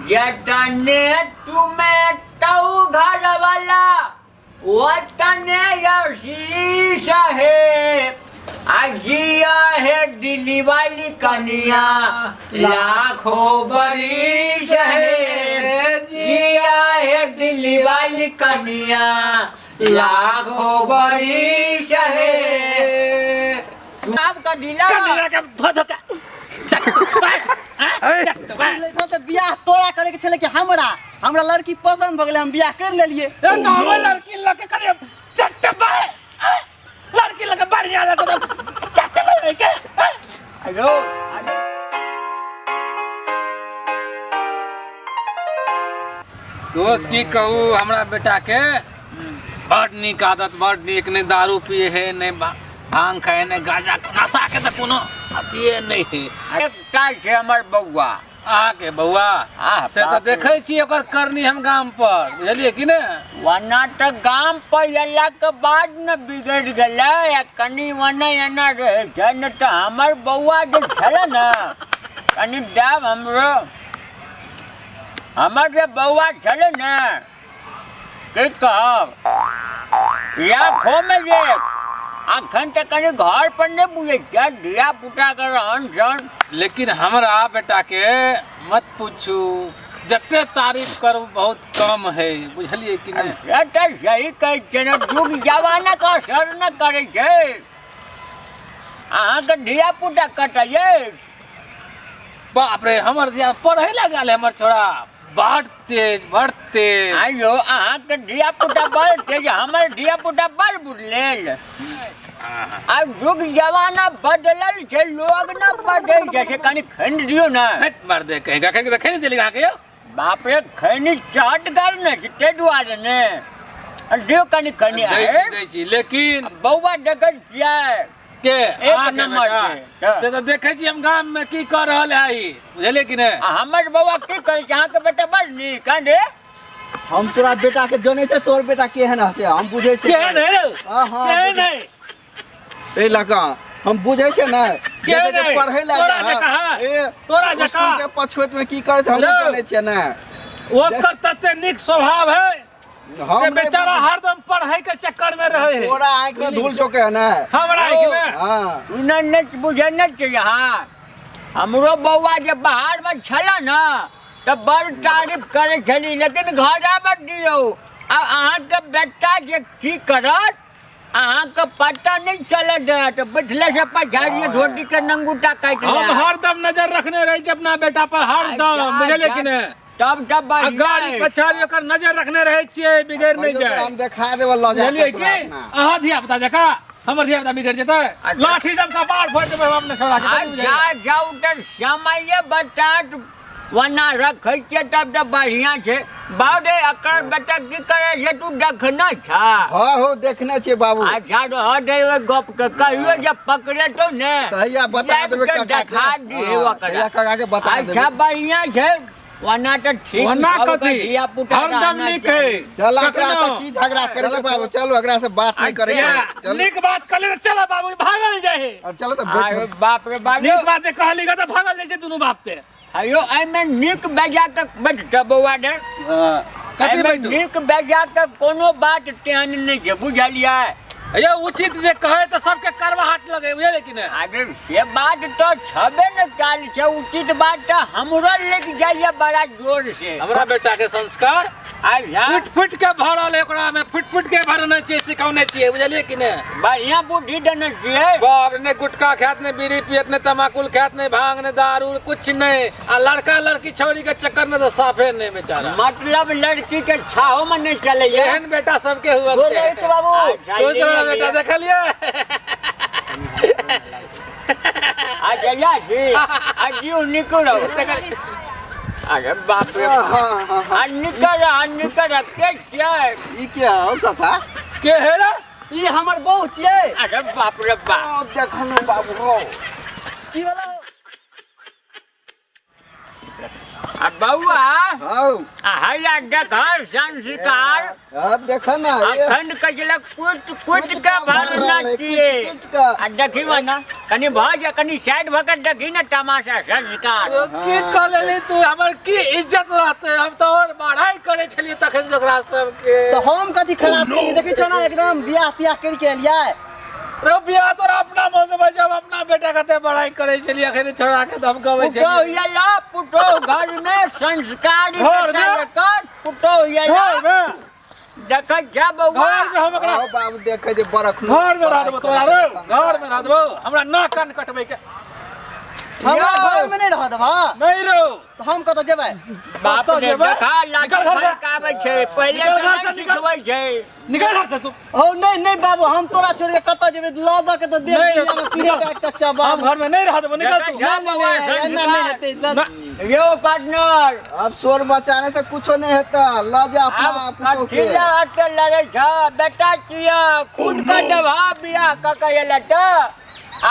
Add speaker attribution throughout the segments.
Speaker 1: जतने तुम्हें तऊ घर वाला वतने यशीष है अजिया है दिल्ली वाली कन्या लाखों बरिश है जिया है दिल्ली वाली कन्या लाखों बरिश है आपका दिला
Speaker 2: बियाह तोड़ा करे के छले कि हमरा लड़की पसंद भ गेलै हम बियाह कर लेलिए
Speaker 3: तो हमर लड़की लगे करे चट्टे बाय लड़की लगे बढ़िया लगे तो चट्टे बाय के
Speaker 1: हेलो
Speaker 3: दोस्त की कहूँ हमरा बेटा के बड़ नीक आदत बड़ नीक नहीं दारू पिए है नहीं भांग खाए नहीं गांजा नशा के तो कोनो अथिए नहीं है
Speaker 1: एकटा छै हमर बौआ
Speaker 3: आके बउआ से तो देखे छी ओकर करनी हम गाम पर बुझलिए कि ने
Speaker 1: वना तो गाम पर अल्लाह के बाद न बिगड़ गेलै या कनी वना एना रहे छै न तो हमर बौआ जे छले न कनी देव हमरो हमर जे बौआ छले न की कहब लाखों में जे अखन तक कनी घर पर नहीं बुझे छै धिया पुता के रहन सहन
Speaker 3: लेकिन हमरा बेटा के मत पूछू जते तारीफ करू बहुत कम है बुझलिए कि नहीं
Speaker 1: तो सही कहै छै न युग जमाना का असर न करे छै अहाँ के धिया पुता कटैये
Speaker 3: बाप रे हमर दिया पढ़े लगा हमर छोड़ा बड़ तेज
Speaker 1: आयो अहाँ के धिया पुता बड़ तेज हमर धिया पुता बड़ बुझलेल अब युग जमाना बदलल छै लोग न बढ़े जैसे कनी खंड दियो ना
Speaker 3: मार दे कहेगा कहेगा तो खैनी दिली के
Speaker 1: बाप रे खैनी चाट कर ने ते दुआरे ने दियो कनी खैनी
Speaker 3: दै छी लेकिन
Speaker 1: बौआ देखै छियै
Speaker 3: के
Speaker 1: एक नंबर
Speaker 3: से तो देखे छी हम गांव में की कर रहल है ई बुझले कि ने
Speaker 1: हमर बौआ की कहै छै अहाँ के बेटा बड़ नीक रे
Speaker 2: हम तोरा बेटा के जने छै तोर बेटा केहन है से हम बुझे छै
Speaker 3: केहन है
Speaker 2: हां
Speaker 3: केहन है
Speaker 2: ए लगा हम बुझे छै न
Speaker 3: केहन है
Speaker 2: पढ़े ला
Speaker 3: तोरा जका तोरा जका
Speaker 2: के पछुएत में की करे छै हम जाने छियै न
Speaker 3: ओकर तते नीक स्वभाव है से बेचारा हरदम पढ़ाई के चक्कर में रहे है
Speaker 2: तोरा आंख में धूल चोके है ना
Speaker 3: हमरा आंख में
Speaker 2: हां
Speaker 1: सुनन न बुझे न छै यहाँ हमरो बौआ जे बाहर में छला न तो बड़ तारीफ करे छली लेकिन घर आबऽ दियौ अब अहाँ के बेटा जे की करत अहाँ के पता नहीं चले देत बैठले से पछाड़िए धोती के नंगूटा काट ले
Speaker 3: हम हरदम नजर रखने रहे छी अपना बेटा पर हरदम बुझले कि ने
Speaker 1: तब
Speaker 3: गाड़ी पछाड़ी ओकर नजर रखने रहे छियै बिगड़ नहीं जाए
Speaker 2: हम देखा देबो ल जा
Speaker 3: बुझलिए कि अहाँ धिया पुता जका हमर धिया पुता बिगड़ जेतै लाठी सब का बाढ़ फोड़ देबै हम अपने छोड़ा के
Speaker 1: जा जाऊ त समय बतात वना रखै छै तब त बढ़िया छै बाउडे अकर बेटा की करे छै तू देखना छा
Speaker 2: हां हो देखने छियै बाबू
Speaker 1: अच्छा तो हटे ओए गप के कहियो जब पकड़े तो ने
Speaker 2: तहिया बता देबे
Speaker 1: देखा दी हेवा कर
Speaker 2: तहिया काका के बता देबे
Speaker 1: अच्छा बढ़िया छै वना तो ठीक
Speaker 3: वना कथी
Speaker 1: धिया पुता
Speaker 3: हरदम नीक है
Speaker 2: चल एकरा से की झगड़ा करे छै बाबू चलो एकरा से बात नहीं करे चल
Speaker 3: नीक बात कहले चल बाबू भागल जाए है
Speaker 2: अब चलो तो बैठ
Speaker 1: बाप रे बाप
Speaker 3: नीक बात जे कहली त भागल जाए छै दुनु बाप ते
Speaker 1: अयो आई में नीक बेजा के बैठ बौआ दे
Speaker 3: कथी बैठू
Speaker 1: नीक बेजा के कोनो बात ध्यान नहीं छै बुझलियै
Speaker 3: ये उचित जे कहे तो सबके करवाहट लगे बुझले कि ने
Speaker 1: अरे से बात तो छबे न काल छै उचित बात तो हमरो लेके जाइए बड़ा जोर से
Speaker 3: हमरा बेटा के संस्कार
Speaker 1: अच्छा
Speaker 3: फुट के भरल है ओकरा में फुट के भरने चाहिए सिखौने चाहिए बुझलिए कि ने
Speaker 1: बढ़िया बुद्धि देने छियै
Speaker 3: बाप ने गुटखा खात ने बीड़ी पियत ने तमाकुल खात ने भांग ने दारू कुछ नहीं आ लड़का लड़की छौरी के चक्कर में तो साफे नहीं बेचारा
Speaker 1: मतलब लड़की के छाहो में नहीं चले
Speaker 3: एहन बेटा सबके हुआ
Speaker 2: बोले छै बाबू
Speaker 3: दूसरा बेटा देखलिए
Speaker 1: अच्छा या जी अजी निकलो अरे बाप रे निकल के क्या
Speaker 2: ई क्या हो काका
Speaker 3: के है रे
Speaker 2: ई हमर बहू छियै
Speaker 1: अरे बाप रे बाप
Speaker 2: देखनो बाबू हो की वाला
Speaker 1: अब बउआ
Speaker 2: हां
Speaker 1: हैया देखा संस्कार
Speaker 2: देखा ना
Speaker 1: अखंड कजला कुट कुट के भरना चाहिए आ देखी ना कनी भाज कनी साइड भकर देखी ना तमाशा संस्कार
Speaker 3: की कलेली तू हमर की इज्जत रहते हम तो और बढ़ाई करे छलिए तखन जकरा सब के
Speaker 2: तो हम कथी खराब करी देखी छ ना एकदम बियाह तियाह करके एलियै
Speaker 3: रो बियाह तो अपना मन से जब अपना बेटा कते बढ़ाई करे छलिए अखन छोड़ा के हम कहै
Speaker 1: पुटो
Speaker 3: छलिए
Speaker 1: ये ला पुटो घर में संस्कारी
Speaker 3: घर में?
Speaker 1: बेटा कर पुटो ये
Speaker 3: घर
Speaker 1: ला
Speaker 3: में
Speaker 1: देख जा बउआ
Speaker 3: घर में हम एकरा
Speaker 2: बाबू देखे जे बरख
Speaker 3: घर में रह देबो तोरा रो घर में रह देबो हमरा ना कान कटबै के
Speaker 2: हमरा घर में नहीं रह देबा
Speaker 3: नहीं रो
Speaker 2: तो हम कत जेबै
Speaker 1: बाप
Speaker 3: कतऽ
Speaker 1: ने
Speaker 3: जेबै?
Speaker 1: देखा लाठी
Speaker 3: निकल घर से।
Speaker 1: फड़काबै छै पहिले
Speaker 3: निकल
Speaker 1: से
Speaker 3: घर से,
Speaker 1: नहीं
Speaker 3: निकल।
Speaker 1: सिखबै छै
Speaker 3: निकल घर से तू
Speaker 2: ओ नहीं नहीं बाबू हम तोरा छोड़ के कत जेबै ल द के तो देख
Speaker 3: नहीं,
Speaker 2: दिया में पीड़े का कच्चा
Speaker 3: हम
Speaker 2: बाबू
Speaker 3: घर में नहीं रह देबो निकल तू
Speaker 1: जा बउआ
Speaker 2: एना नहीं हेतै
Speaker 3: ना
Speaker 1: यो पार्टनर
Speaker 2: अब शोर मचाने से कुछो नहीं होता ल जा
Speaker 1: अब कठिला अट लगे छ बेटा किया खून का दवा बियाह का कहले त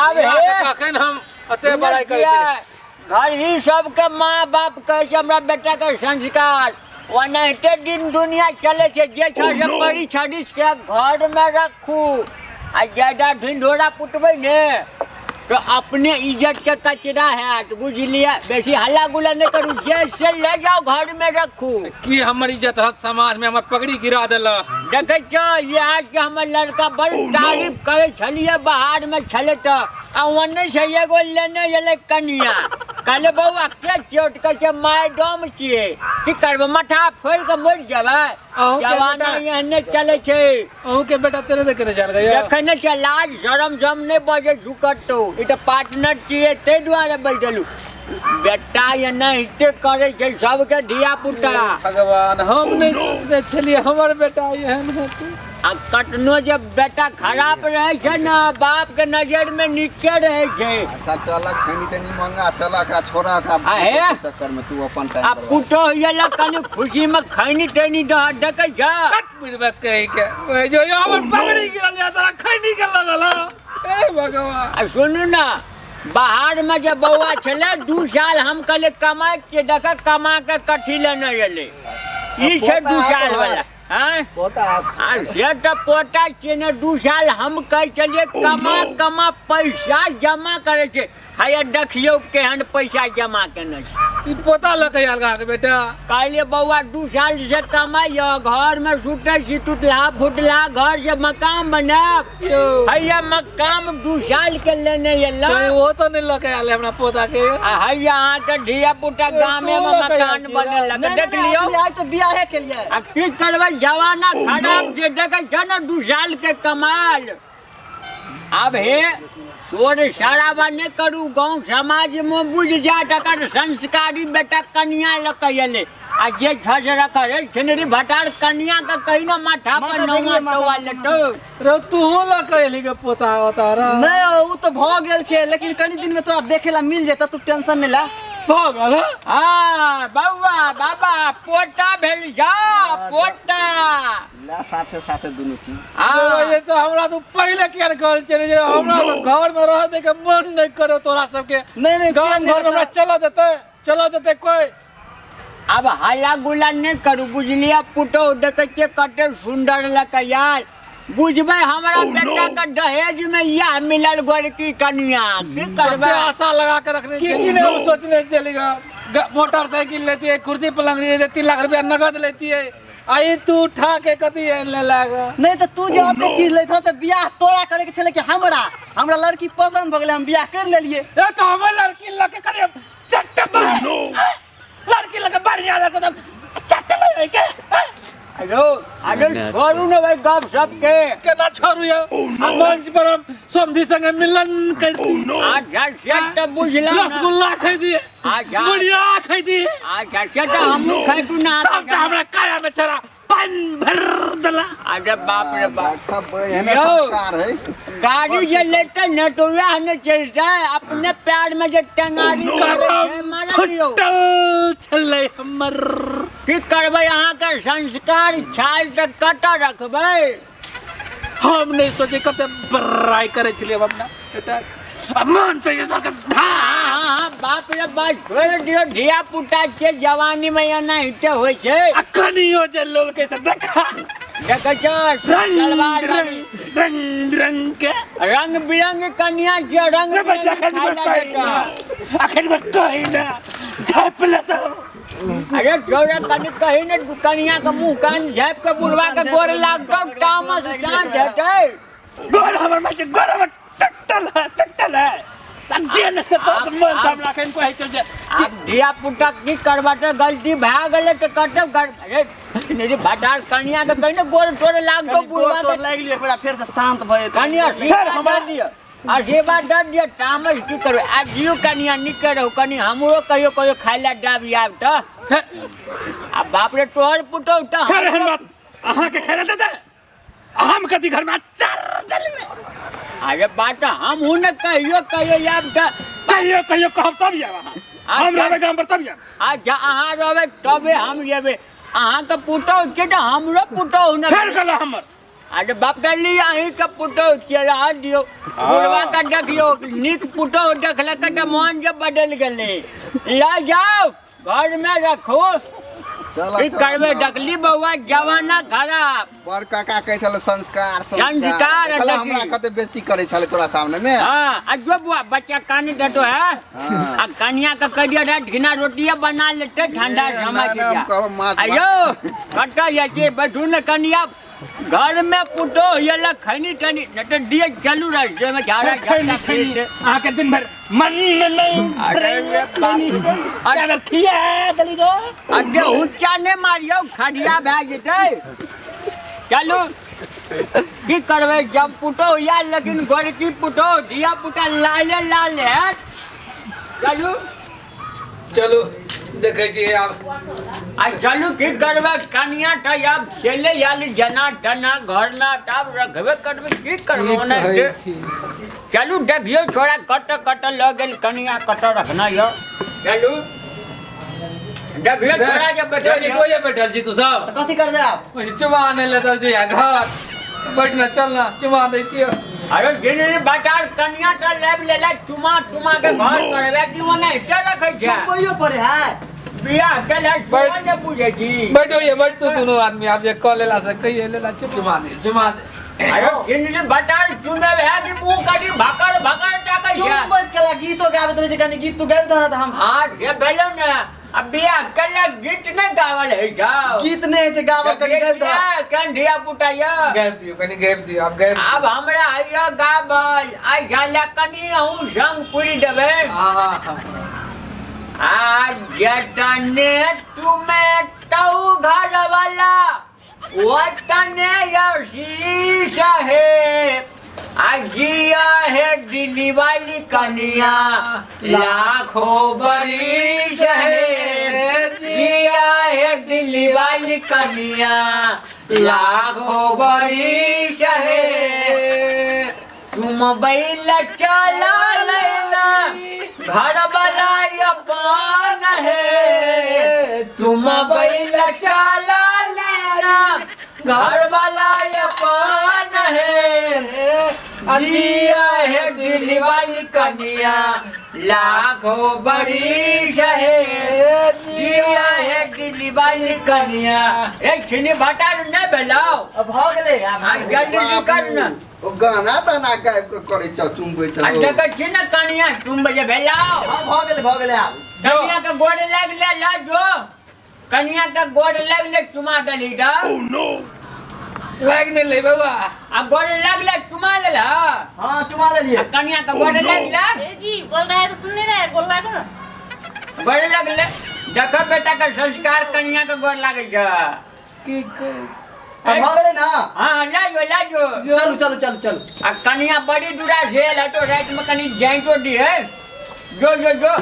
Speaker 1: अब हे
Speaker 3: कखन हम अते बड़ाई करे छलिए
Speaker 1: घर ही सबके माँ बाप कहै छै हमरा बेटा के संस्कार ओनाहिते दिन दुनिया चले छै जे छ से परी छड़िस के घर में रखू आ ज्यादा ढिंढोरा पुटबै ने तो अपने इज्जत के कचरा है बुझलिए बेसी हल्ला गुल्ला नहीं करू जैसे ले जाओ घर में रखू
Speaker 3: की हमर इज्जत रहत समाज में हमर पगड़ी गिरा देला
Speaker 1: देखे छ ये आज के हमर लड़का बड़ तारीफ करे छलिए बाहर में छले त आ ओने से एगो लेने एले कनिया कहले बउआ के चोट के छै मैडम छिए की करब मठा फोड़ के मर जेबै
Speaker 3: अहूँ के
Speaker 1: जवाना
Speaker 3: बेटा-
Speaker 1: एहने चले छै
Speaker 3: अहू के बेटा तेरे देखे नहीं चल गया
Speaker 1: देखने छै लाज शरम जम नहीं बजे झुकटो ई त पार्टनर छिए ते दुआरे बैठलू बेटा एनाहिते करे छै सबके धिया पुता
Speaker 3: भगवान हम नहीं सोचने छलिए हमर बेटा एहन हेतै
Speaker 1: आ कतनो जब बेटा खराब रहे छै ना बाप के नजर में नीचे रहे छै
Speaker 2: अच्छा चल खैनी तनी मंगा चल का छोरा का
Speaker 1: आहे?
Speaker 2: चक्कर में तू अपन
Speaker 1: आ
Speaker 2: टाइम
Speaker 1: पुतो ये ला कनी खुशी में खैनी टैनी द डकै छ
Speaker 3: कट पिड़बे कहि के ओए जो ये हमर पगड़ी गिरल या तोरा खैनी के लगल ए भगवान
Speaker 1: आ सुनू ना बाहर में जब बउआ छले 2 साल हम कहले कमाए के देख कमा के कथी लेने एले ई छै 2 साल वाला हैं
Speaker 2: पोता
Speaker 1: आ से त पोता छै ने 2 साल हम कह चलिए कमा कमा पैसा जमा करे छै हैया देखियो केहन पैसा जमा केने छै
Speaker 3: ई पोता लके अलगा के बेटा
Speaker 1: कहलिए बउआ 2 साल से कमाइयो घर में सुते छी टूटला फुटला घर से मकान बनाब
Speaker 3: यो
Speaker 1: हैया मकान 2 साल के लेने एला
Speaker 3: तो वो तो नहीं लके आले हमरा पोता के
Speaker 1: आ हैया अहाँ के धिया पुता गामे में
Speaker 3: तो
Speaker 1: मकान
Speaker 3: लगे
Speaker 1: बने लगे
Speaker 2: नहीं
Speaker 1: देख लियो
Speaker 2: नहीं आज तो बियाह के लिए
Speaker 1: आ की करबै जवाना खराब जे देखे छ ना 2 साल के कमाल अब हे शोर शराबा नहीं करू गाँव समाज में बुझ जा तकर संस्कारी बेटा कन्या लक एले आ जे छ से रख रे छिनरी भटार कन्या का कहीं ना माथा पर
Speaker 2: माथा
Speaker 1: नौवा
Speaker 2: देखिए,
Speaker 1: टोवा
Speaker 2: माथा
Speaker 1: लटो
Speaker 3: रो तू लके एली के पोता होता रा
Speaker 2: नहीं उ तो भ गेल छे लेकिन कनी दिन में तोरा देखेला मिल जेता तू टेंशन नहीं ला
Speaker 3: भगल
Speaker 1: हाँ बउआ बाबा पोता भेल जा पोता
Speaker 2: ला साथे साथे दोनों चीज
Speaker 1: हाँ
Speaker 3: ये तो हमरा तो पहले क्या कर चले जे हमरा तो घर में रह दे के मन नहीं करे तोरा सब के
Speaker 2: नहीं नहीं
Speaker 3: गांव घर में हमरा चला देते कोई
Speaker 1: अब हल्ला गुल्ला नहीं करू बुझलिया पुतो देखे छियै कते सुंदर लगे यार बुझबै हमरा बेटा के दहेज में यह मिलल गोरकी कन्या की
Speaker 3: कते
Speaker 1: करबै
Speaker 3: आशा लगा के रखने की नहीं हम सोचने चलेगा मोटरसाइकिल लेती है कुर्सी पलंग लेती है 3 लाख रुपया नगद लेती है आई तू उठा के कती ले लागा
Speaker 2: नहीं तो तू जो अपने चीज लेथा से बियाह तोरा करे के छले कि हमरा लड़की पसंद भ गेले हम बियाह कर लेलिए
Speaker 3: ए तो हमर लड़की लगे करे चट्टा लड़की लगे बढ़िया लगे तो चट्टा में के
Speaker 1: हेलो अरे छोड़ू ना भाई गप सब के
Speaker 3: केना छोड़ू ये मंच पर हम समधी संगे मिलन करती
Speaker 1: अच्छा सेट तो बुझला ना
Speaker 3: रसगुल्ला खाई दिए
Speaker 1: अच्छा
Speaker 3: बुढ़िया खाई दिए
Speaker 1: अच्छा सेट हमहू खाइतू ना
Speaker 3: सब हमरा काया में चरा पान भर दला
Speaker 1: अरे बाप रे बाप
Speaker 2: सब एने
Speaker 1: यो।
Speaker 2: संस्कार है
Speaker 1: गाड़ी जे लेते न तो वह न चलता अपने पैर में जे टंगारी मारा दियो
Speaker 3: होटल चले हमर
Speaker 1: की करबै अहाँ के संस्कार छाल त कत रखबै
Speaker 3: हम नहीं सोचे कते बड़ाई करे छलिए अपना बेटा अब मन तो ये सरकार
Speaker 1: हाँ, बाप रे बाप छोड़ दियो धिया पुता के जवानी में एना हिते होय छै
Speaker 3: अखनियो जे लोग के से देखा
Speaker 1: देखै छ सलवार
Speaker 3: रंग रंग के
Speaker 1: रंग बिरंग कन्या के रंग
Speaker 3: आखिर में कहीं ना झाप लेता
Speaker 1: अरे छोरा कनी कहीं ने कन्या के मुंह कान झाप के बुढ़वा के गोर लागतो तामस जान हेतै
Speaker 3: गोर हमर में गोर हमर टट्टल है जेल से तो मन सब लाखन को है जे
Speaker 1: अब धिया पुता की करबाटे गलती भए गेलै त कतौ अरे मेरी भटार कन्या के कहीं ने गोर तोरे लागतो बुढ़वा के
Speaker 2: लाग लियो एकरा फेर से शांत भए
Speaker 1: कन्या फिर हमर दियो आशीर्वाद दे दियो तामस की करबै आ जियो कन्या निके रहू कनी हमरो कहियो कहियो खाइला डाबी आब त आ बाप रे तोहर पुतौ त
Speaker 3: खैर हम बात अहाँ के खैर देते हम कति घर में चार डल में
Speaker 1: अरे बात हम हूं न कहियो आब त
Speaker 3: कहियो कहब तब या हम रहबे गांव पर तब या
Speaker 1: अच्छा अहाँ रहबै तबे हम जेबै अहाँ के पुतौ छै त हमरो पुतौ न
Speaker 3: फेर कल हमर
Speaker 1: अरे बाप के लिए अहीं के पुतौ छियै रह दियो बुढ़वा का देखियो नीक पुतौ देखलक त मन जे बदल गेलै ला जाओ घर में रखो की करबे डकली बउआ जवाना खराब
Speaker 2: बड़ काका कहै छले संस्कार
Speaker 1: संस्कार
Speaker 2: कहला हमरा कते बेइज्जती करे छले तोरा सामने में
Speaker 1: हां अजो बुआ बच्चा कान देतो है आ कन्या का कह दिया ढिना रोटियां बना लेते ठंडा समझ जा अयो कटा ये के बैठू न कन्या घर में पुतो ये ल खनी खनी न त दिए चलू रास्ते में झाड़ा झाड़ा खेलते
Speaker 3: आके दिन भर मन नहीं
Speaker 1: अरे पानी
Speaker 3: अगर खिया दली गो
Speaker 1: अरे हुच्चा ने मारियो खड़िया भए जेतै चलू की करबै जब पुतो या लेकिन घर की पुतो दिया पुता लाल है चलू
Speaker 3: चलो देखे छी अब
Speaker 1: आ चलू की करबै कन्या त अब चले आल जना टना घर ना तब रखबे करबै की करबै ओने चलू देखियो छोड़ा कट ल गेल कन्या कट रखना यो चलू देखियो छोड़ा जब
Speaker 3: बैठल छी तू सब
Speaker 2: त कथि करबे आप
Speaker 3: चुमा नहीं लेता जी घर बैठना चलना चुमा दे छी
Speaker 1: अरे जिने बटार कन्या त लेब लेला चुमा के घर करबे कि ओने इटे रखै छै
Speaker 2: कोइयो पड़े है
Speaker 1: बियाह केला छोड़ा जे बुझे छी
Speaker 3: बैठो ये बैठ तो दोनों आदमी आप ये कॉल लेला से कहिए लेला चुमा दे
Speaker 1: अरे जिने बटार चुमे है कि मुंह करी भकर टाकै छै
Speaker 2: चुप मत केला गीतो गाबत रहे छै कनी गीत तू गाबि दहना त हम
Speaker 1: हां ये भेलौ ने अब बियाह केला गीत नै गावल है जाओ
Speaker 2: गीत नै छै गाबल कनी गाबि दहना
Speaker 1: कंढिया पुटाया
Speaker 3: गायब दियो आप गायब
Speaker 1: अब हमरा आइया गावल आई झाला कनी हूं संग पूरी देबे
Speaker 3: हां
Speaker 1: आज जतने तुम्हें तऊ घर वाला वतने यशीष है आजिया है दिल्ली वाली कन्या लाखों बरिस है जिया है दिल्ली वाली कन्या लाखों बरिस है तुम बैल चला लेना घर वाला अपन है तुम बैल चला लेना घर वाला अपन है जिया है दिल्ली वाली कन्या लाखों बरिस है जिया है दिल्ली वाली कन्या एक छिनी भटार न बेलाओ
Speaker 2: अब भ गेलै
Speaker 1: आ जल्दी कर न
Speaker 2: ओ गाना ताना गायब के करे छ चुमबै छ
Speaker 1: आ देखै छी न कन्या तुम बजे बेलाओ
Speaker 2: भ गेलै आप
Speaker 1: कन्या के गोड़ लग ले ला जो कन्या के गोड़ लग ले चुमा डली दा ओह नो
Speaker 3: लाग नहीं ले बाबा
Speaker 1: आ गोड़ लग ले चुमा ले ला
Speaker 2: हां चुमा ले लिए
Speaker 1: कन्या के गोड़ लग ले
Speaker 4: ए जी बोल रहा है तो सुन नहीं रहा है बोल रहा है ना
Speaker 1: गोड़ लग ले देख बेटा का संस्कार कन्या के गोड़ लागे छ
Speaker 3: की
Speaker 2: अब भ गेलै ना
Speaker 1: हां लाजो
Speaker 2: चलू
Speaker 1: आ कन्या बड़ी दूरा झेल हटो रात में कनी जाइतो दी है जो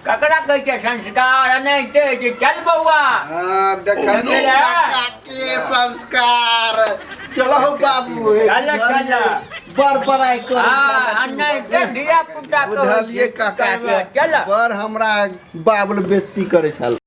Speaker 1: ककरा कहै छै संस्कार नहीं ते चल बउआ
Speaker 2: हां देखलिए काका के संस्कार चलो बाबू
Speaker 1: चल
Speaker 2: बड़ाई कर
Speaker 1: हां नहीं ते धिया पुता को
Speaker 2: बुझलिए काका के
Speaker 1: चल
Speaker 2: बर हमरा बाबुल बेइज्जती करे छल